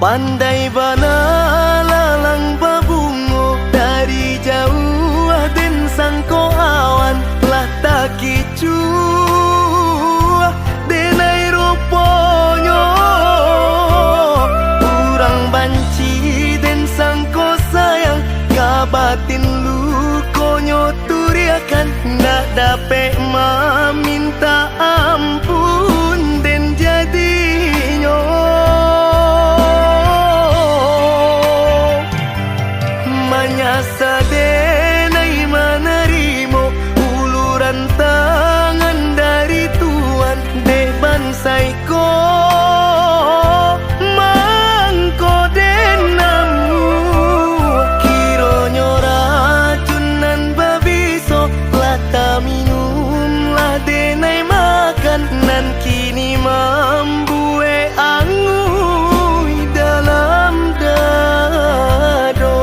Pandai bana lalang babungo dari jauh den sangko awan lah tak kicu denai ruponyo urang banci den sangko sayang kabatin lukonyo turiakan ndak dapat meminta ampun den jadinyo manyasa denai menerimo uluran tangan dari Tuhan dek bansaiko mangko denamu kironyo racunan babiso lata minum lah denai makan nan kini membue angui dalam dado.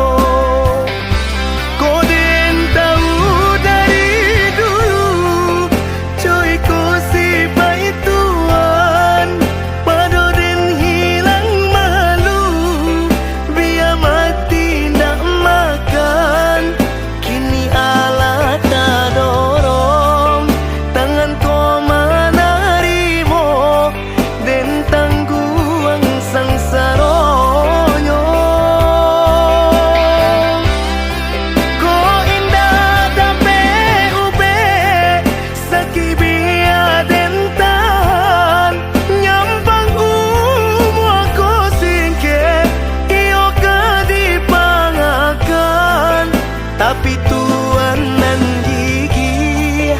Tapi Tuhan nan gigi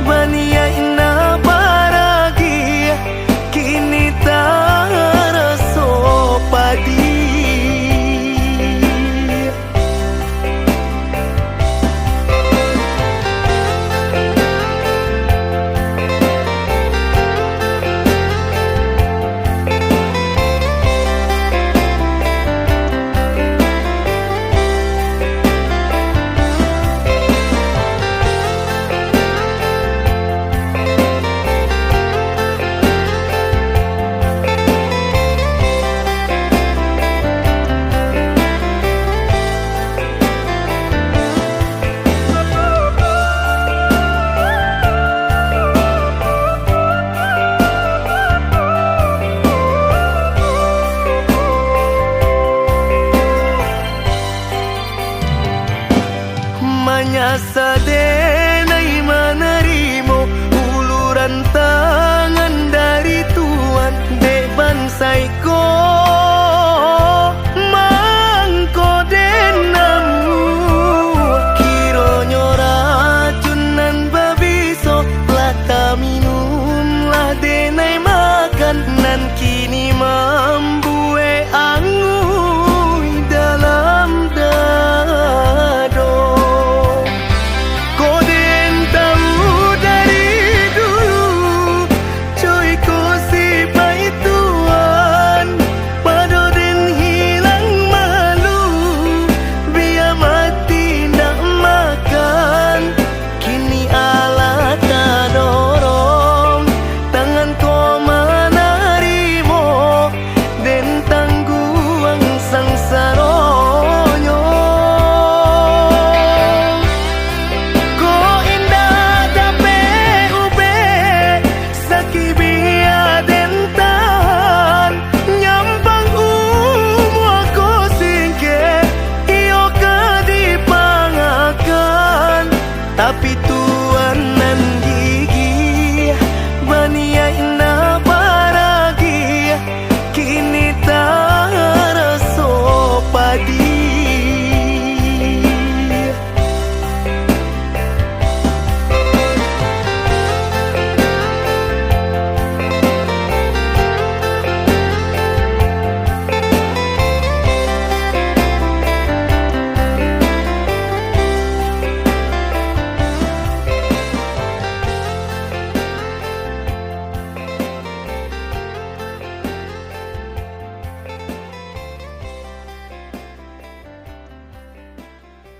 bania ina baragi kini tak raso padi. Manyasa denai menerimo uluran tangan dari Tuhan dek bansaiko